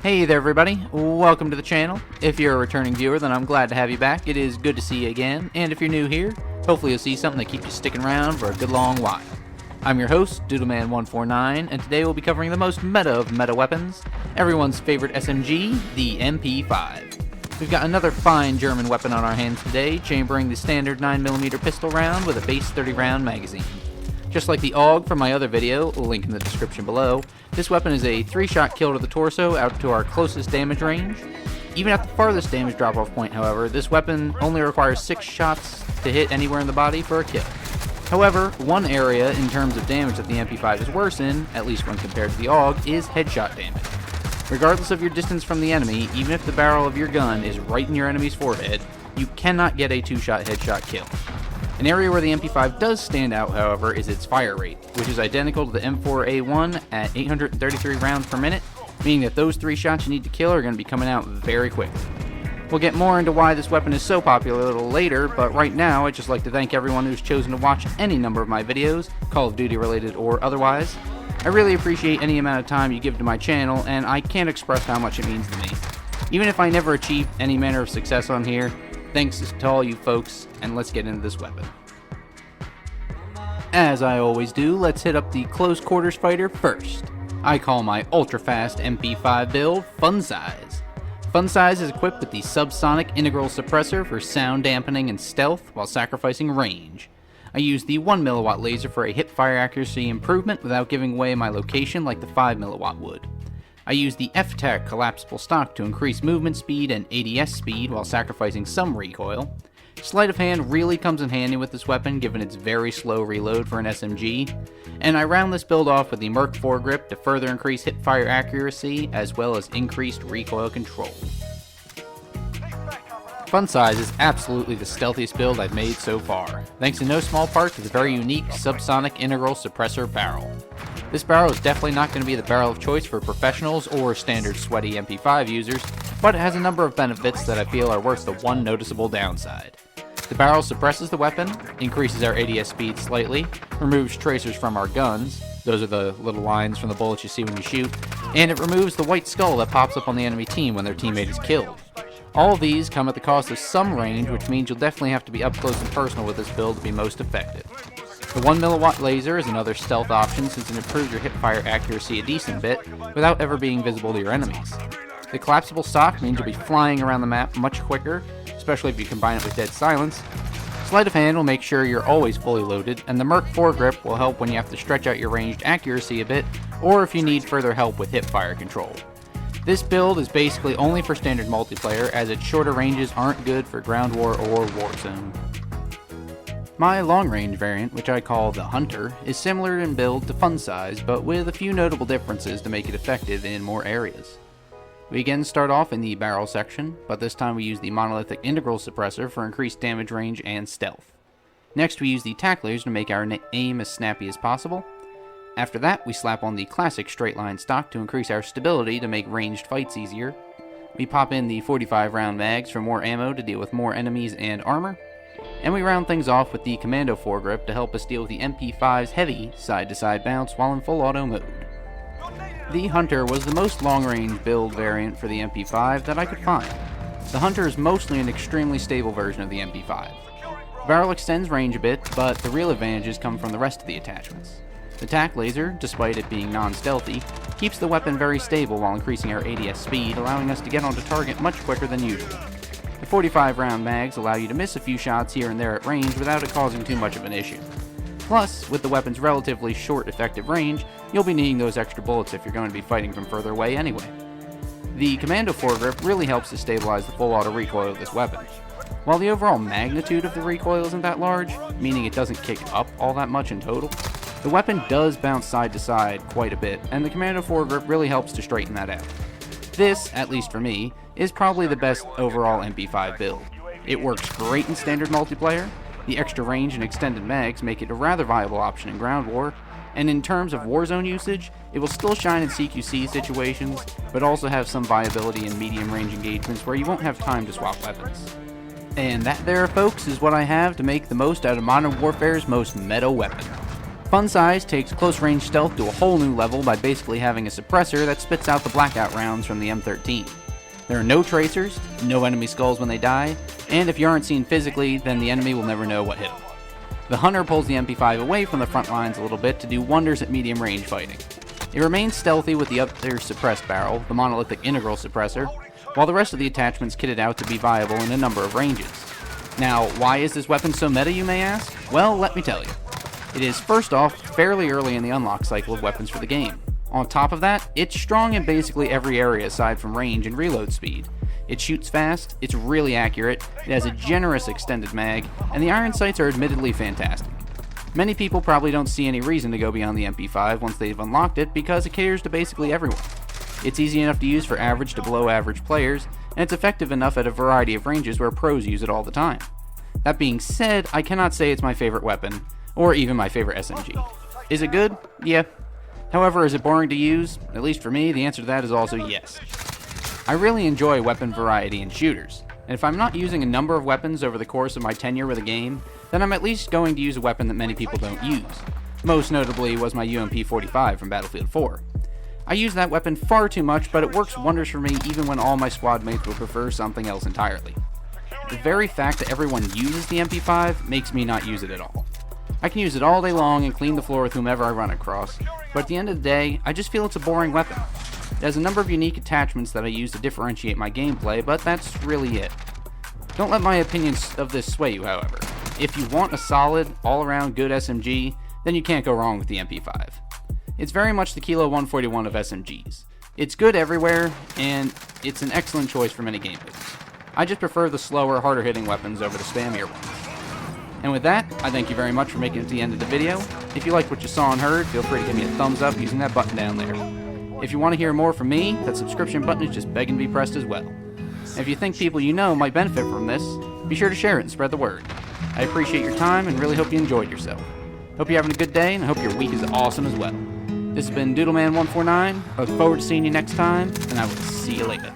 Hey there everybody, welcome to the channel. If you're a returning viewer, then I'm glad to have you back. It is good to see you again, and if you're new here, hopefully you'll see something that keeps you sticking around for a good long while. I'm your host, Doodleman149, and today we'll be covering the most meta of meta weapons, everyone's favorite SMG, the MP5. We've got another fine German weapon on our hands today, chambering the standard 9mm pistol round with a base 30 round magazine. Just like the AUG from my other video, link in the description below, this weapon is a 3-shot kill to the torso out to our closest damage range. Even at the farthest damage drop-off point, however, this weapon only requires 6 shots to hit anywhere in the body for a kill. However, one area in terms of damage that the MP5 is worse in, at least when compared to the AUG, is headshot damage. Regardless of your distance from the enemy, even if the barrel of your gun is right in your enemy's forehead, you cannot get a 2-shot headshot kill. An area where the MP5 does stand out, however, is its fire rate, which is identical to the M4A1 at 833 rounds per minute, meaning that those 3 shots you need to kill are going to be coming out very quickly. We'll get more into why this weapon is so popular a little later, but right now I'd just like to thank everyone who's chosen to watch any number of my videos, Call of Duty related or otherwise. I really appreciate any amount of time you give to my channel, and I can't express how much it means to me. Even if I never achieve any manner of success on here, thanks to all you folks, and let's get into this weapon. As I always do, let's hit up the close quarters fighter first. I call my ultra-fast MP5 build Fun Size. Fun Size is equipped with the subsonic integral suppressor for sound dampening and stealth while sacrificing range. I use the 1mW laser for a hip-fire accuracy improvement without giving away my location like the 5mW would. I use the F-Tac collapsible stock to increase movement speed and ADS speed while sacrificing some recoil. Sleight of hand really comes in handy with this weapon given its very slow reload for an SMG, and I round this build off with the Merc foregrip to further increase hip-fire accuracy as well as increased recoil control. Fun Size is absolutely the stealthiest build I've made so far, thanks in no small part to the very unique subsonic integral suppressor barrel. This barrel is definitely not going to be the barrel of choice for professionals or standard sweaty MP5 users, but it has a number of benefits that I feel are worth the one noticeable downside. The barrel suppresses the weapon, increases our ADS speed slightly, removes tracers from our guns, those are the little lines from the bullets you see when you shoot, and it removes the white skull that pops up on the enemy team when their teammate is killed. All of these come at the cost of some range, which means you'll definitely have to be up close and personal with this build to be most effective. The 1mW laser is another stealth option since it improves your hipfire accuracy a decent bit without ever being visible to your enemies. The collapsible stock means you'll be flying around the map much quicker, especially if you combine it with dead silence. Sleight of hand will make sure you're always fully loaded, and the Merc foregrip will help when you have to stretch out your ranged accuracy a bit, or if you need further help with hipfire control. This build is basically only for standard multiplayer, as its shorter ranges aren't good for ground war or Warzone. My long-range variant, which I call the Hunter, is similar in build to Fun Size, but with a few notable differences to make it effective in more areas. We again start off in the barrel section, but this time we use the monolithic integral suppressor for increased damage range and stealth. Next we use the tac laser to make our aim as snappy as possible. After that we slap on the classic straight line stock to increase our stability to make ranged fights easier. We pop in the 45 round mags for more ammo to deal with more enemies and armor. And we round things off with the Commando foregrip to help us deal with the MP5's heavy side-to-side bounce while in full auto mode. The Hunter was the most long-range build variant for the MP5 that I could find. The Hunter is mostly an extremely stable version of the MP5. The barrel extends range a bit, but the real advantages come from the rest of the attachments. The tac laser, despite it being non-stealthy, keeps the weapon very stable while increasing our ADS speed, allowing us to get onto target much quicker than usual. The 45 round mags allow you to miss a few shots here and there at range without it causing too much of an issue. Plus, with the weapon's relatively short effective range, you'll be needing those extra bullets if you're going to be fighting from further away anyway. The Commando foregrip really helps to stabilize the full auto recoil of this weapon. While the overall magnitude of the recoil isn't that large, meaning it doesn't kick up all that much in total, the weapon does bounce side to side quite a bit, and the Commando foregrip really helps to straighten that out. This, at least for me, is probably the best overall MP5 build. It works great in standard multiplayer, the extra range and extended mags make it a rather viable option in ground war, and in terms of Warzone usage, it will still shine in CQC situations, but also have some viability in medium range engagements where you won't have time to swap weapons. And that there, folks, is what I have to make the most out of Modern Warfare's most meta weapon. Fun Size takes close range stealth to a whole new level by basically having a suppressor that spits out the blackout rounds from the M13. There are no tracers, no enemy skulls when they die, and if you aren't seen physically, then the enemy will never know what hit them. The Hunter pulls the MP5 away from the front lines a little bit to do wonders at medium range fighting. It remains stealthy with the other suppressed barrel, the monolithic integral suppressor, while the rest of the attachment's kitted out to be viable in a number of ranges. Now, why is this weapon so meta, you may ask? Well, let me tell you. It is, first off, fairly early in the unlock cycle of weapons for the game. On top of that, it's strong in basically every area aside from range and reload speed. It shoots fast, it's really accurate, it has a generous extended mag, and the iron sights are admittedly fantastic. Many people probably don't see any reason to go beyond the MP5 once they've unlocked it because it caters to basically everyone. It's easy enough to use for average to below average players, and it's effective enough at a variety of ranges where pros use it all the time. That being said, I cannot say it's my favorite weapon, or even my favorite SMG. Is it good? Yeah. However, is it boring to use? At least for me, the answer to that is also yes. I really enjoy weapon variety in shooters, and if I'm not using a number of weapons over the course of my tenure with a game, then I'm at least going to use a weapon that many people don't use. Most notably was my MP5 from Battlefield 4. I use that weapon far too much, but it works wonders for me even when all my squad mates would prefer something else entirely. The very fact that everyone uses the MP5 makes me not use it at all. I can use it all day long and clean the floor with whomever I run across, but at the end of the day, I just feel it's a boring weapon. It has a number of unique attachments that I use to differentiate my gameplay, but that's really it. Don't let my opinions of this sway you, however. If you want a solid, all-around good SMG, then you can't go wrong with the MP5. It's very much the Kilo 141 of SMGs. It's good everywhere, and it's an excellent choice for many gameplays. I just prefer the slower, harder-hitting weapons over the spammier ones. And with that, I thank you very much for making it to the end of the video. If you liked what you saw and heard, feel free to give me a thumbs up using that button down there. If you want to hear more from me, that subscription button is just begging to be pressed as well. And if you think people you know might benefit from this, be sure to share it and spread the word. I appreciate your time and really hope you enjoyed yourself. Hope you're having a good day, and I hope your week is awesome as well. This has been Doodleman149. I look forward to seeing you next time, and I will see you later.